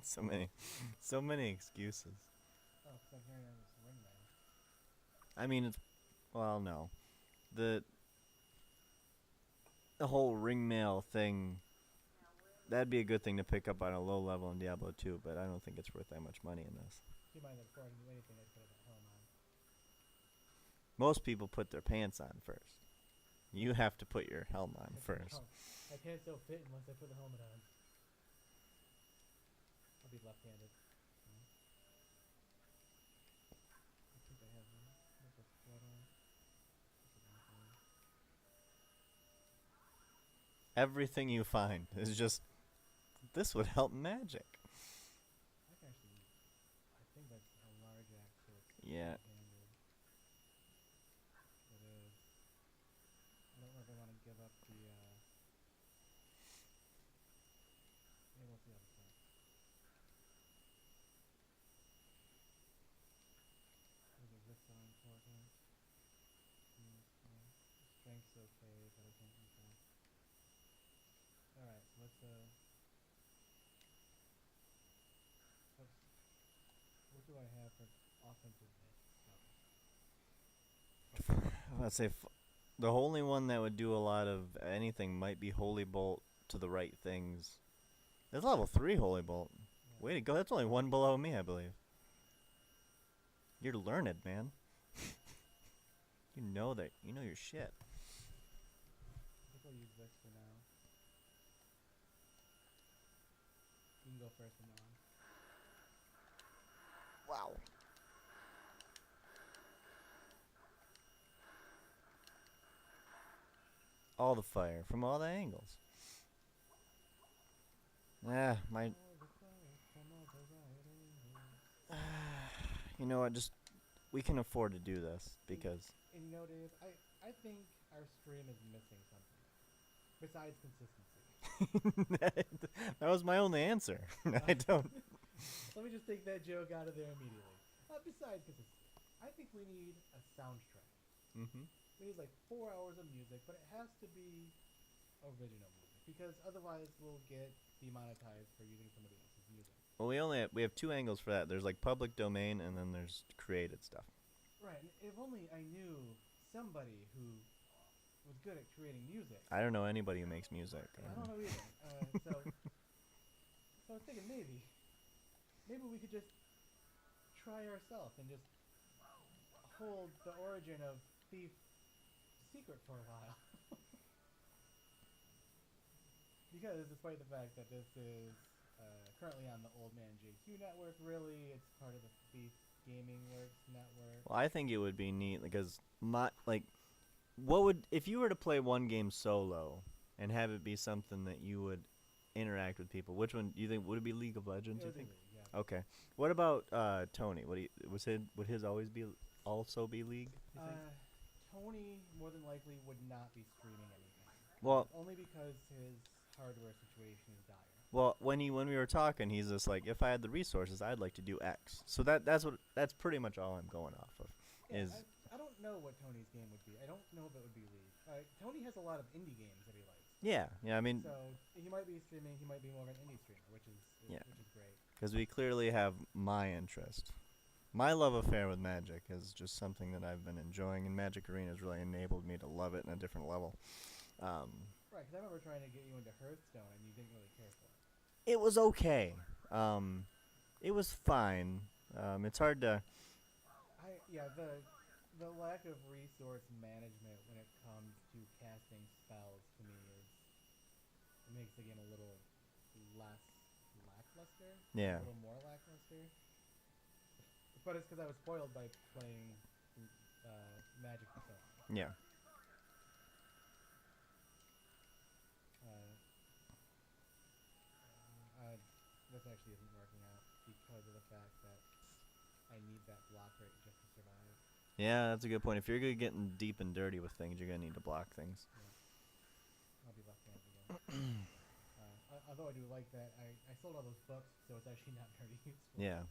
so many excuses. Oh, because I'm hearing on this ring now. I mean, well, no, the the whole ring mail thing. That'd be a good thing to pick up on a low level in Diablo 2, but I don't think it's worth that much money in this. Keep in mind that before I can do anything, I put a helm on. Most people put their pants on first. You have to put your helm on first. My pants don't fit unless I put the helmet on. I'll be left-handed. I think I have a sweater. Everything you find is just, this would help magic. I can actually. I think that's a large axe, so it's Yeah. two-handed. It is. I don't know if I want to give up the. Maybe what's the other side? The wrists are important. Strength's okay, but I can't use that. Alright, so what do I have for offensive stuff? I'd say the only one that would do a lot of anything might be Holy Bolt to the right things. That's level 3 Holy Bolt. Yeah. Way to go. That's only one below me, I believe. You're learned, man. You know that. You know your shit. I think we'll use this for now. You can go first from now on. Wow. All the fire from all the angles. My. You know what? Just we can afford to do this because. And you know, Dave, I think our stream is missing something besides consistency. That was my only answer. I don't. Let me just take that joke out of there immediately. Besides consistency, I think we need a soundtrack. Mm-hmm. We need like 4 hours of music, but it has to be original music because otherwise we'll get demonetized for using somebody else's music. Well, we have two angles for that. There's like public domain, and then there's created stuff. Right. And if only I knew somebody who was good at creating music. I don't know anybody who makes music. I don't know either. So I was thinking maybe we could just try ourselves and just hold the origin of Thief secret for a while. Because despite the fact that this is currently on the OldManJQ network, really it's part of the Thief Gaming Works network. Well, I think it would be neat because what would if you were to play one game solo and have it be something that you would interact with people? Which one do you think would it be? League of Legends? You think? League, yeah. Okay. What about Tony? Would his always be also be League? Tony more than likely would not be streaming anything. Well, only because his hardware situation is dire. Well, when we were talking, he's just like, if I had the resources, I'd like to do X. So that's pretty much all I'm going off of. Yeah, I don't know what Tony's game would be. I don't know if it would be League. Tony has a lot of indie games that he likes. Yeah. I mean, so he might be streaming. He might be more of an indie streamer, which is great. Because we clearly have my interest. My love affair with Magic is just something that I've been enjoying, and Magic Arena has really enabled me to love it in a different level. Right, because I remember trying to get you into Hearthstone, and you didn't really care for it. It was okay. It was fine. It's hard to. The lack of resource management when it comes to casting spells to me it makes the game a little less lackluster. Yeah. A little more lackluster. But it's because I was spoiled by playing Magic for so long. Yeah. This actually isn't working out because of the fact that I need that block rate just to survive. Yeah, that's a good point. If you're good getting deep and dirty with things, you're gonna need to block things. Yeah. I'll be left-handed again. Although I do like that, I sold all those books, so it's actually not very useful. Yeah.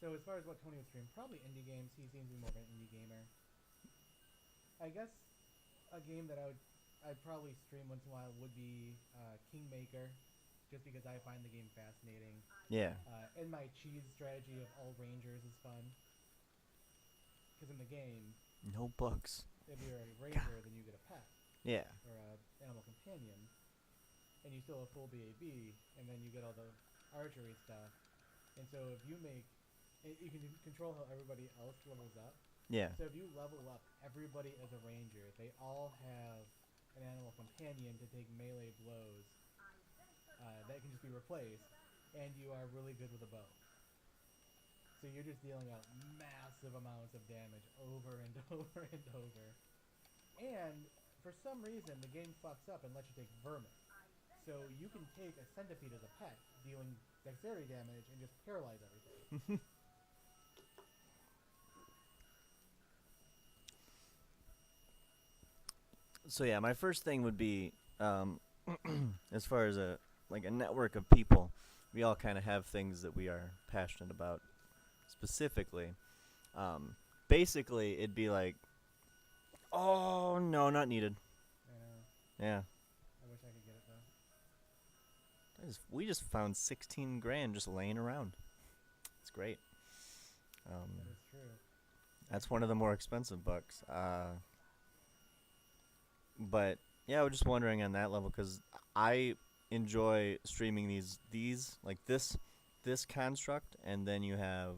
So as far as what Tony would stream, probably indie games. He seems to be more of an indie gamer. I guess a game that I'd probably stream once in a while would be Kingmaker. just because I find the game fascinating. Yeah. And my cheese strategy of all rangers is fun. Because in the game, No bugs. if you're a ranger, then you get a pet Yeah. or a animal companion, and you still have full BAB, and then you get all the archery stuff. And so if you make, you can control how everybody else levels up. Yeah. So if you level up everybody as a ranger, they all have an animal companion to take melee blows that can just be replaced, and you are really good with a bow. So you're just dealing out massive amounts of damage over and over and over. And for some reason, the game fucks up and lets you take vermin. So you can take a centipede as a pet, dealing dexterity damage, and just paralyze everything. So yeah, my first thing would be, as far as a network of people, we all kind of have things that we are passionate about. Specifically, basically, it'd be like, oh no, not needed. I know. Yeah, I wish I could get it though. we just found 16 grand just laying around. It's great. That is true. That's one of the more expensive bucks. But yeah, I was just wondering on that level because I enjoy streaming these like this construct, and then you have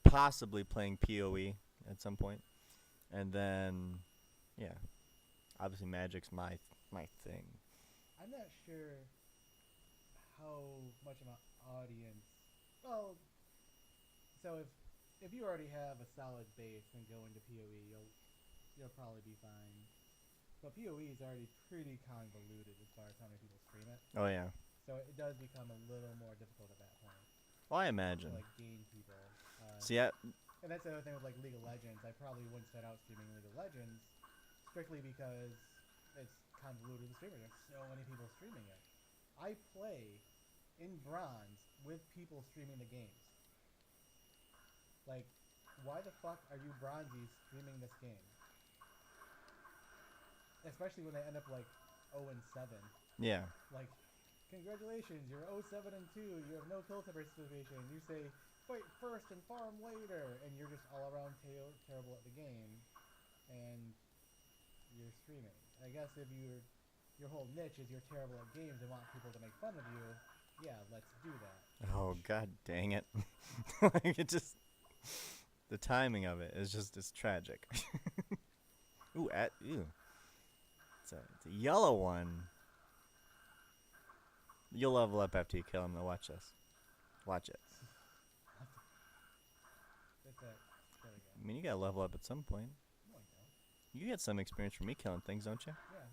possibly playing PoE at some point, and then yeah, obviously Magic's my thing. I'm not sure how much of an audience. Well, so if you already have a solid base and go into PoE, you'll probably be fine. But PoE is already pretty convoluted as far as how many people stream it. Oh yeah. So it does become a little more difficult at that point. Well, I To imagine. like gain people. See, yeah. And that's the other thing with like League of Legends. I probably wouldn't start out streaming League of Legends strictly because it's convoluted with streamers. There's so many people streaming it. I play in bronze with people streaming the games. Like, why the fuck are you bronzies streaming this game? Especially when they end up like 0 and 7. Yeah. Like, congratulations, you're 0-7 and 2. You have no kill participation. You say fight first and farm later, and you're just all around terrible at the game, and you're streaming. I guess if your whole niche is you're terrible at games and want people to make fun of you, yeah, let's do that. Oh god dang it! Like it just the timing of it is just it's tragic. Ooh, ew. It's a yellow one. You'll level up after you kill him. Though, watch this. Watch it. That's it. There we go. I mean, you gotta level up at some point. No, I don't. You get some experience from me killing things, don't you? Yeah.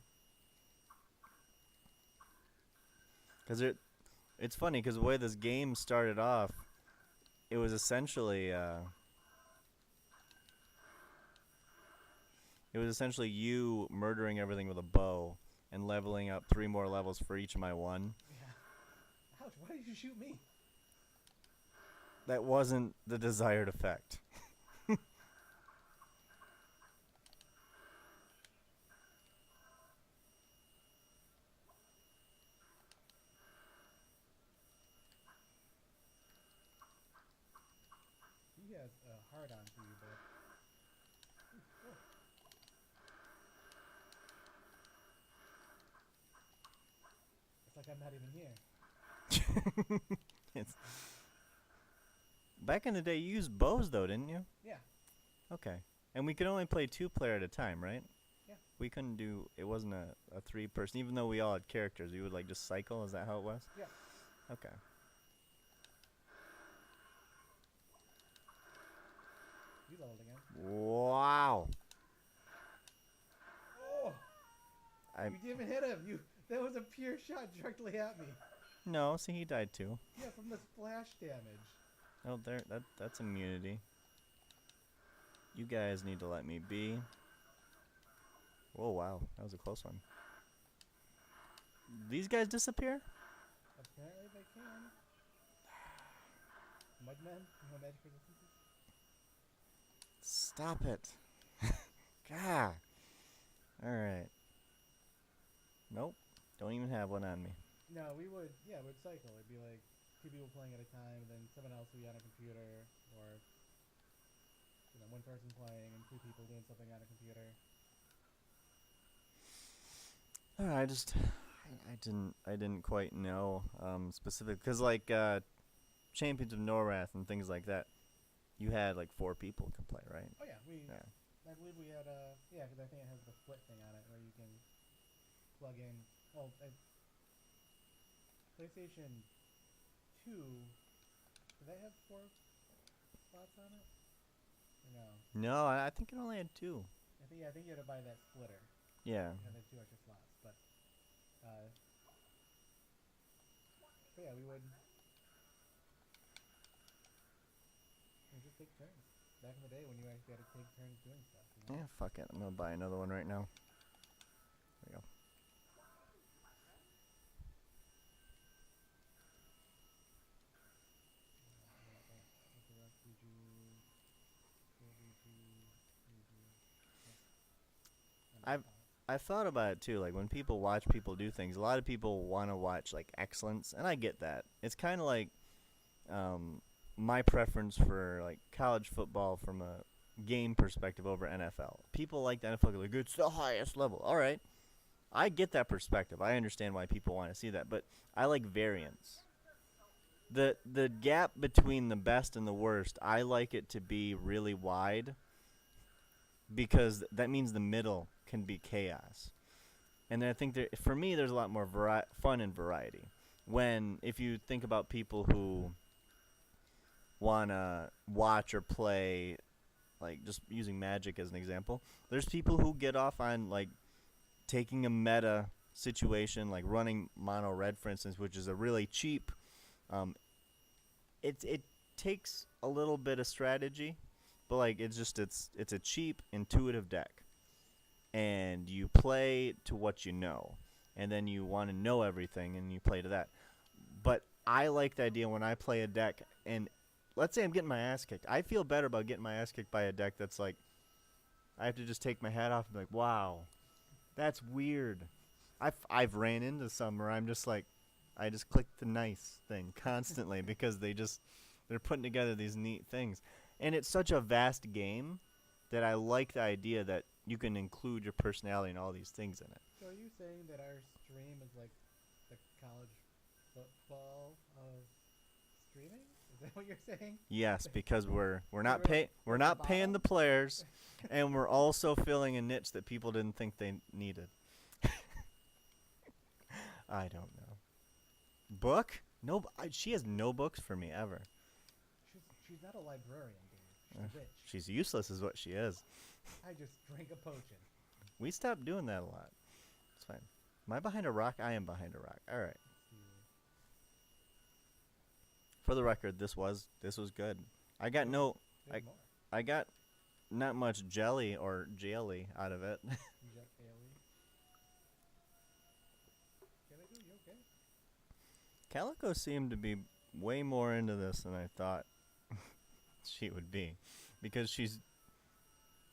Because it's funny because the way this game started off, it was essentially you murdering everything with a bow and leveling up 3 more levels for each of my 1. Yeah. Ouch, why did you shoot me? That wasn't the desired effect. He has a hard on for you, bud. Oh. It's like I'm not even here. It's back in the day, you used bows though, didn't you? Yeah. Okay. And we could only play 2 player at a time, right? Yeah. We couldn't do. It wasn't a 3 person, even though we all had characters. We would like just cycle. Is that how it was? Yeah. Okay. You leveled again. Wow. Oh! You didn't even hit him. That was a pure shot directly at me. No, see, he died too. Yeah, from the splash damage. Oh, that's immunity. You guys need to let me be. Whoa, wow, that was a close one. These guys disappear? Apparently they can. Mudmen? No magic resistances? Stop it. God. Alright. Nope. Don't even have one on me. No, we would. Yeah, we'd cycle. It'd be like two people playing at a time, and then someone else would be on a computer, or one person playing and two people doing something on a computer. I just I didn't quite know specific because like Champions of Norrath and things like that, you had like 4 people can play, right? Oh yeah, we. Yeah. I believe we had yeah, because I think it has the split thing on it where you can plug in. Well, PlayStation 2, did that have 4 slots on it? Or no? No, I think it only had 2. I think you had to buy that splitter. Yeah. It had the 2 extra slots, uh, but yeah, we just take turns. Back in the day when you actually had to take turns doing stuff, you know? Yeah, fuck it. I'm gonna buy another one right now. There you go. RPG, Yep. I've I've thought about it too. Like when people watch people do things, a lot of people want to watch like excellence, and I get that. It's kind of like um, my preference for like college football from a game perspective over NFL. People like the NFL, like it's the highest level. All right, I get that perspective. I understand why people want to see that, but I like variance. The gap between the best and the worst, I like it to be really wide because that means the middle can be chaos. And I think for me, there's a lot more fun and variety. When if you think about people who wanna watch or play, like just using Magic as an example, there's people who get off on like taking a meta situation, like running mono red, for instance, which is a really cheap. Um, it takes a little bit of strategy, but like it's a cheap, intuitive deck, and you play to what you know, and then you want to know everything, and you play to that. But I like the idea when I play a deck, and let's say I'm getting my ass kicked. I feel better about getting my ass kicked by a deck that's like I have to just take my hat off and be like, wow, that's weird. I've ran into some where I'm just like, I just click the nice thing constantly because they're putting together these neat things, and it's such a vast game that I like the idea that you can include your personality and all these things in it. So are you saying that our stream is like the college football of streaming? Is that what you're saying? Yes, because we're Because not we're at the not paying bottom? the players, and we're also filling a niche that people didn't think they needed. I don't know. Book? No, she has no books for me ever. She's not a librarian, Dave. She's a bitch. She's useless, is what she is. I just drank a potion. We stopped doing that a lot. It's fine. Am I behind a rock? I am behind a rock. All right. Let's see. For the record, this was good. I got no, There's more. I got not much jelly or jelly out of it. Jet Bailey. Calico, you okay? Calico seemed to be way more into this than I thought she would be, because she's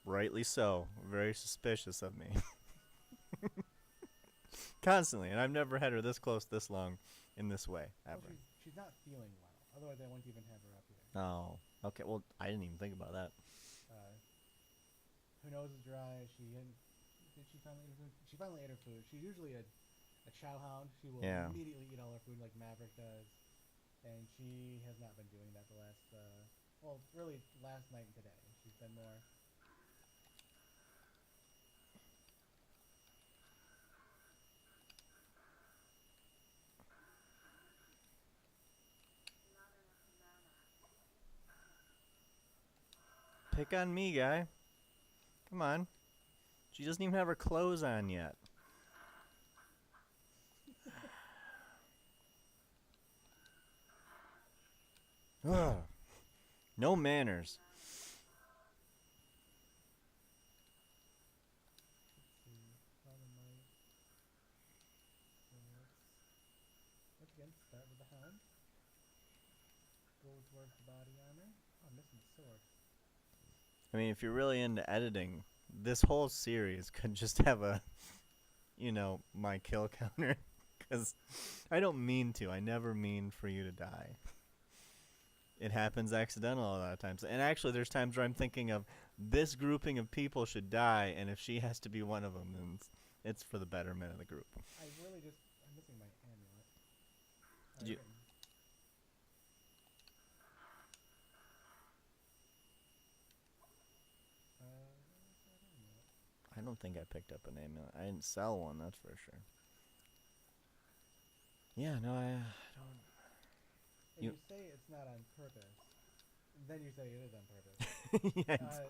rightly so very suspicious of me. Constantly, and I've never had her this close this long in this way ever. Well, she's not feeling well. Otherwise, I wouldn't even have her up here. Oh, okay. Well, I didn't even think about that. Uh, her nose is dry. Did she finally eat her food? She finally ate her food. She's usually a chow hound. She will Yeah. immediately eat all her food like Maverick does, and she has not been doing that the last really last night and today. She's been more. Pick on me, guy. Come on. She doesn't even have her clothes on yet. Ugh. No manners. Let's see. Father Might. So let's again start with the hound. Go towards the body armor. Oh, I'm missing the sword. I mean, if you're really into editing, this whole series could just have a, my kill counter 'Cause I don't mean to. I never mean for you to die. It happens accidental a lot of times. And actually, there's times where I'm thinking of this grouping of people should die, and if she has to be one of them, then it's for the betterment of the group. I'm missing my amulet. You- Written. Where's that amulet? I don't think I picked up an amulet. I didn't sell one, that's for sure. Yeah, no, I don't. And You- you say it's not on purpose. Then you say it is on purpose. Yeah,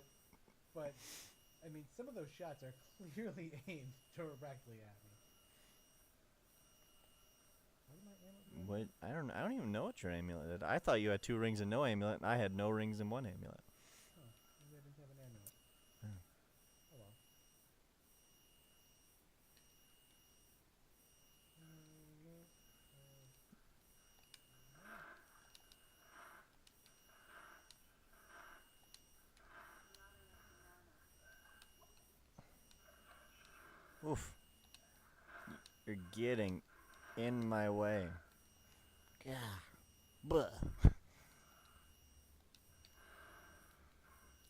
But, I mean, some of those shots are clearly aimed directly at me. What did my amulet do? what? I don't even know what your amulet did. I thought you had 2 rings and no amulet, and I had no rings and 1 amulet. Huh. Maybe I didn't have an amulet. Yeah. Oh well. Oof. You're getting in my way. Yeah. Buh.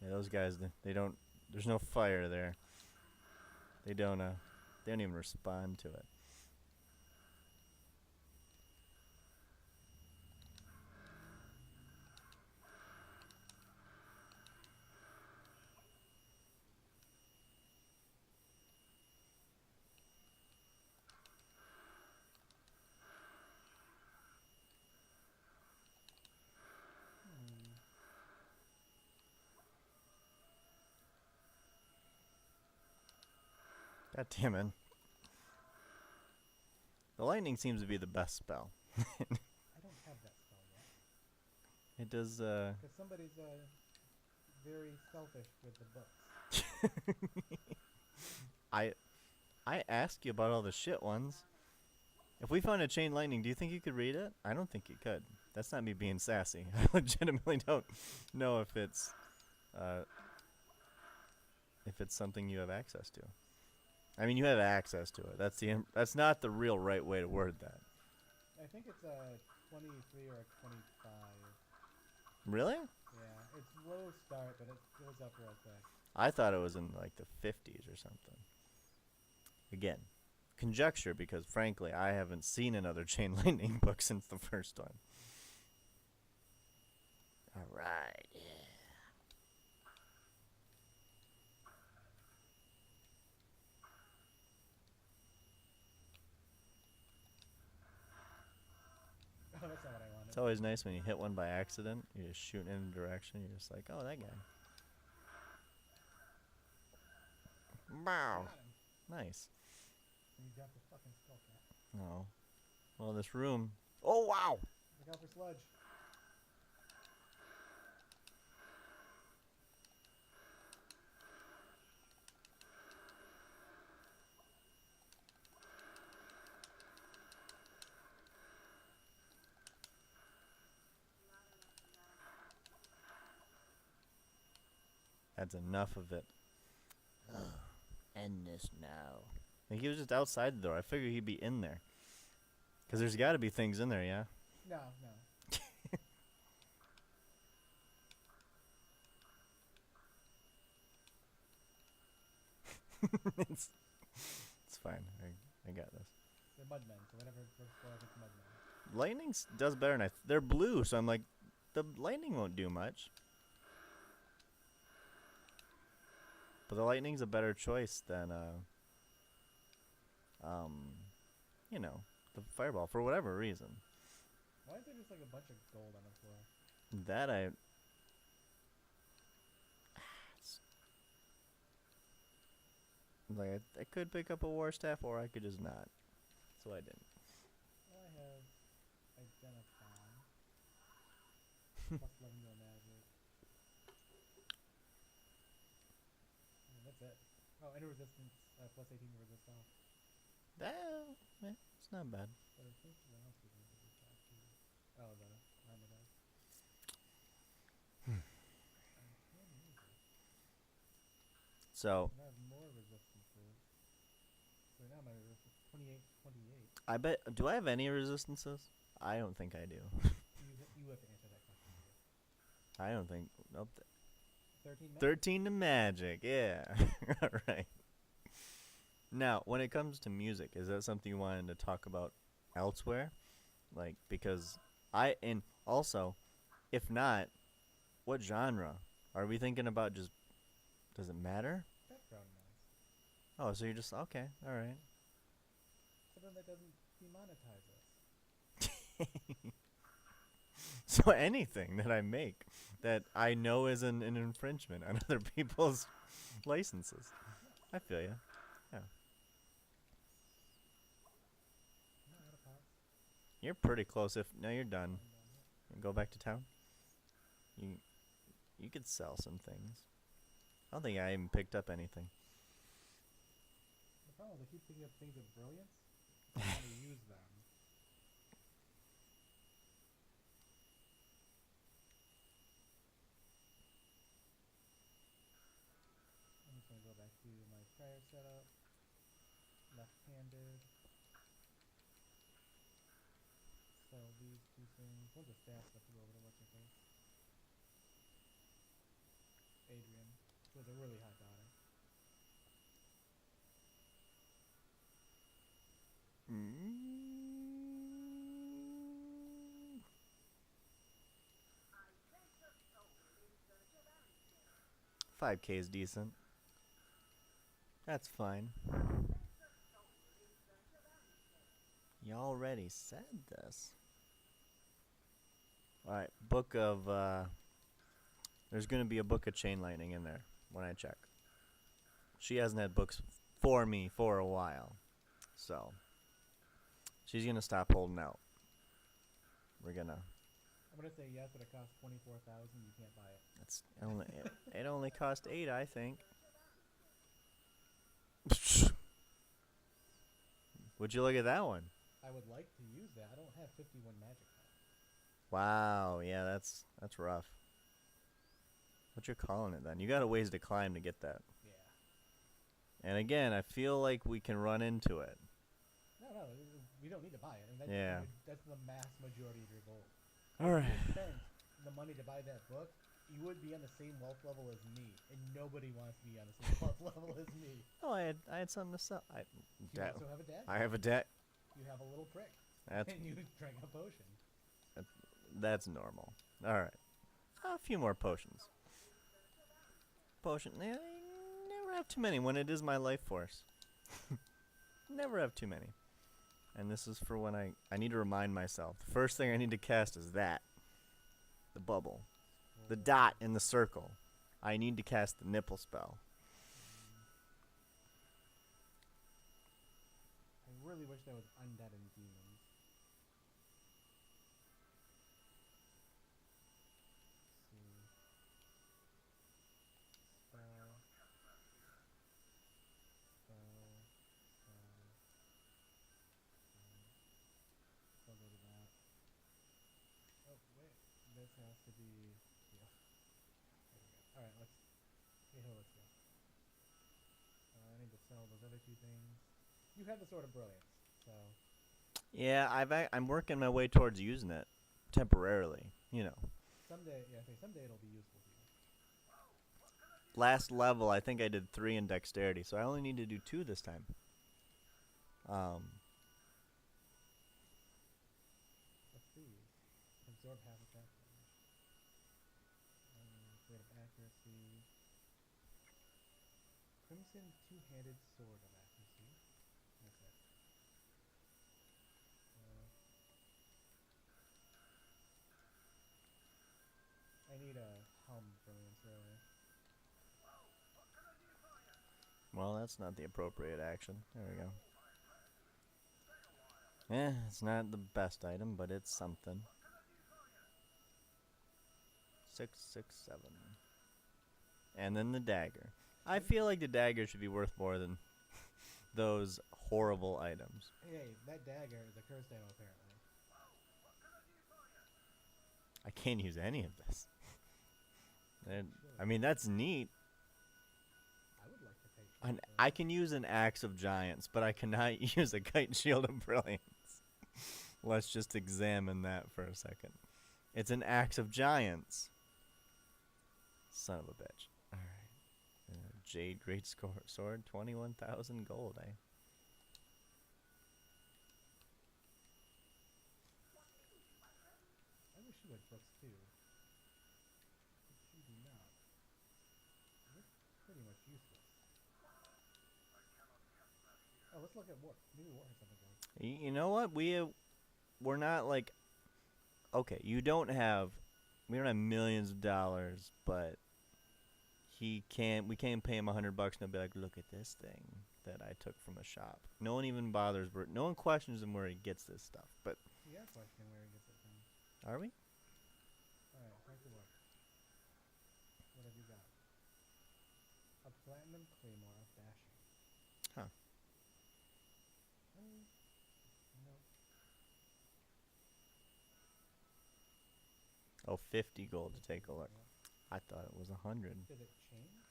Yeah, those guys, they don't, there's no fire there. They don't even respond to it. God damn it. The lightning seems to be the best spell. I don't have that spell yet. It does, Because somebody's very selfish with the books. I asked you about all the shit ones. If we found a chain lightning, do you think you could read it? I don't think you could. That's not me being sassy. I legitimately don't know if it's something you have access to. I mean, you have access to it. That's not the real right way to word that. I think it's a 23 or a 25. Really? Yeah, it's low start, but it goes up real quick. I thought it was in like the 50s or something. Again, conjecture, because frankly, I haven't seen another chain lightning book since the first one. All right. Yeah. Oh, that's not what I wanted. It's always nice when you hit one by accident. You're just shooting in a direction. You're just like, oh, that guy. Wow. Got him. Nice. And you dropped the fucking skull cap. Oh. Well, this room. Oh, wow. Look out for sludge. That's enough of it. End this now. Like, he was just outside the door. I figured he'd be in there. Because there's got to be things in there, yeah? No. it's fine. I got this. They're mudmen, so whatever works for us, it's mudmen. Lightning does better, and they're blue, so I'm like, the lightning won't do much. But the lightning's a better choice than, you know, the fireball, for whatever reason. Why is there just like a bunch of gold on the floor? That like, I could pick up a war staff, or I could just not. So I didn't. I have identify. Plus 11 to magic. And that's it. Oh, and resistance. Plus 18 to resist all. It's not bad. But I think what else we need to do that too. Oh, the armor dice. I can use it. So And I have more resistances. So now my resistance is 28, 28. I bet. Do I have any resistances? I don't think I do. You have to answer that question too. I don't think. Nope. 13 magic? 13 to magic. Yeah. All right. Now, when it comes to music, is that something you wanted to talk about elsewhere? Like, because and also, if not, what genre? Are we thinking about just, does it matter? Background noise. Oh, so you're just, okay, alright. Something that doesn't demonetize us. So anything that I make that I know is an infringement on other people's licenses. Yes. I feel you. Yeah. Am I out of pots? You're pretty close. If no, you're done. I'm done. Yeah. You go back to town. You could sell some things. I don't think I even picked up anything. The problem is I keep picking up things of brilliance. I want to use them. I'm just going to go back to my prior setup. Left-handed. Sell these two things. One's a staff stuff to go over to what's your face. Adrian, who has a really hot daughter. Mm. 5K is decent. That's fine. You already said this. Alright, book of, there's gonna be a book of chain lightning in there when I check. She hasn't had books for me for a while. So, she's gonna stop holding out. We're gonna. I'm going to say yes, but it costs $24,000. You can't buy it. It's only, it only cost 8, I think. Would you look at that one? I would like to use that. I don't have 51 magic though. Wow, yeah, that's rough. What you calling it then? You got a ways to climb to get that. Yeah. And again, I feel like we can run into it. No, we don't need to buy it. I mean, that's the mass majority of your gold. All right. If you spent the money to buy that book, you would be on the same wealth level as me, and nobody wants to be on the same wealth level as me. Oh, I had something to sell. You also have a dad. I have a debt. You have a little prick. That's And you drank a potion. that's normal. All right, a few more potions. Potion. Never have too many when it is my life force. Never have too many. And this is for when I need to remind myself. The first thing I need to cast is that. The bubble. The dot in the circle. I need to cast the nipple spell. I really wish that was undead and demons. Let's see. Spell. I'll go to that. Oh, wait. This has to be... Yeah. There we go. Alright, let's... Hey, let's go. I need to sell those other two things. You have the Sword of Brilliance, so... Yeah, I'm working my way towards using it temporarily. You know. Someday, yeah, I think someday it'll be useful to you. Last level, I think I did 3 in dexterity, so I only need to do 2 this time. Let's see. Absorb half attack damage. Blade of Accuracy. Crimson Two-Handed Sword of Accuracy. That's it. I need a Helm Brilliance, really. Well, that's not the appropriate action. There we go. It's not the best item, but it's something. 6, 6, 7. And then the dagger. I feel like the dagger should be worth more than those horrible items. Hey, that dagger is a cursed item, apparently. I can't use any of this. I mean, that's neat. I would like to take I can use an axe of giants, but I cannot use a kite shield of brilliance. Let's just examine that for a second. It's an axe of giants. Son of a bitch. All right. Jade great sword, 21,000 gold. I wish you had books too. But you do not. They're pretty much useless. Oh, let's look at war. Maybe war has something going. You know what? We're not like okay. We don't have millions of dollars, but he can't. We can't pay him $100 and he'll be like, look at this thing that I took from a shop. No one even bothers. No one questions him where he gets this stuff. But We are questioning where he gets it from. are we? Alright, back to work. What have you got? A platinum claymore of bashing. Huh. No. Oh, 50 gold to take a look. Yeah. I thought it was 100. Does it change?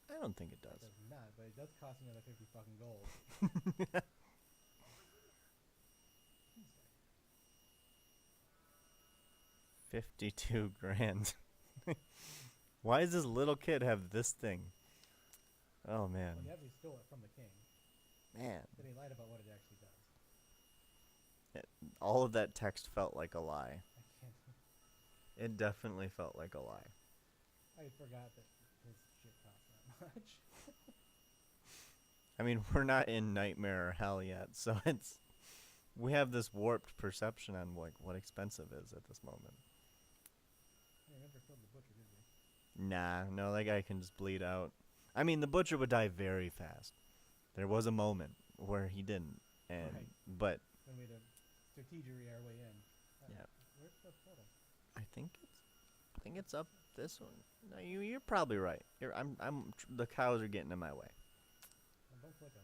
I don't think it It does. does not, but it does cost another 50 fucking gold. 52 grand. Why does this little kid have this thing? Oh man. Well, he actually stole it from the king. Man. Then he lied about what it actually does. All of that text felt like a lie. I can't. It definitely felt like a lie. I forgot that his shit cost that much. I mean, we're not in nightmare or hell yet, so we have this warped perception on what expensive is at this moment. I never killed the butcher, did we? Nah, no, that guy can just bleed out. I mean, the butcher would die very fast. There was a moment where he didn't, and Right. but Then we had to strategery our way in. Yeah. Where's the portal? I think it's up this one. No, you're probably right. The cows are getting in my way. Well, don't click them.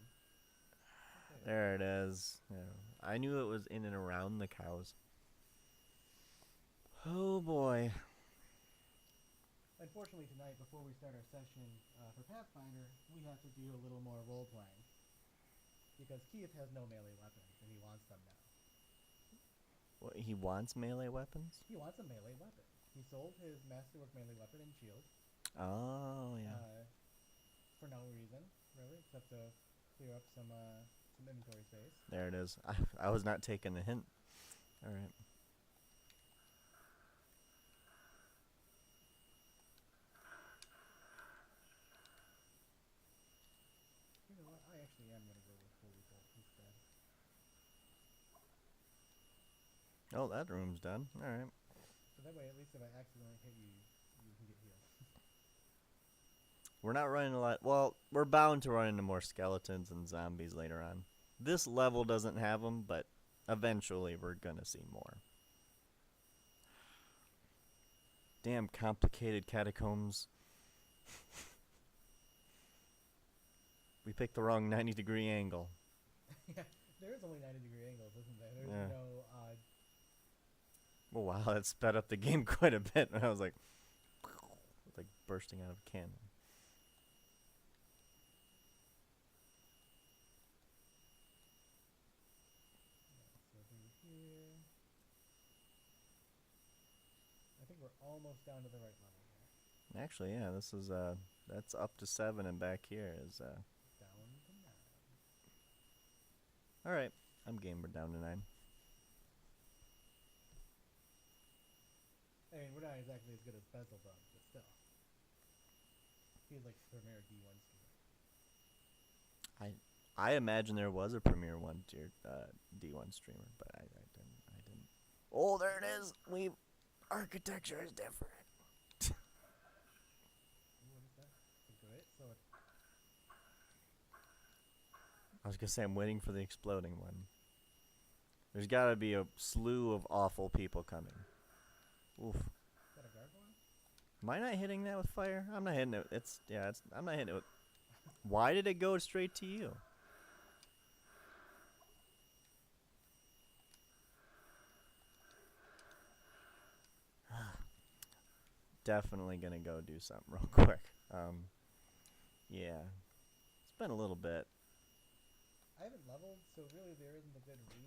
Okay. There it is. Yeah. I knew it was in and around the cows. Oh boy. Unfortunately, tonight, before we start our session for Pathfinder, we have to do a little more role playing. Because Keith has no melee weapons, and he wants them now. What, he wants melee weapons? He wants a melee weapon. He sold his Masterwork melee weapon and shield. Oh yeah. For no reason, really, except to clear up some inventory space. There it is. I was not taking the hint. All right. You know what? I actually am going to go with Holy Bolt instead. Oh, that room's done. All right. So that way, at least if I accidentally hit you, you can get healed. We're not running a lot. Well, we're bound to run into more skeletons and zombies later on. This level doesn't have them, but eventually we're gonna see more. Damn complicated catacombs. We picked the wrong 90-degree angle. Yeah, there is only 90-degree angles, isn't there? There's Yeah. no odd. Oh wow, that sped up the game quite a bit. I was like bursting out of a cannon. So through here. I think we're almost down to the right level here. Actually, yeah, this is that's up to 7, and back here is Down to 9. all right. I'm game. We're down to 9. I mean, we're not exactly as good as Bezelbub, but still. He's like premier D1 streamer. I imagine there was a Premier D1 streamer, but I didn't. Oh, there it is. Architecture is different. What is that? A great sword. I was gonna say I'm waiting for the exploding one. There's gotta be a slew of awful people coming. Oof. Is that a gargoyle? Am I not hitting that with fire? I'm not hitting it. I'm not hitting it with. Why did it go straight to you? Definitely gonna go do something real quick. Yeah. It's been a little bit. I haven't leveled, so really there isn't a good reason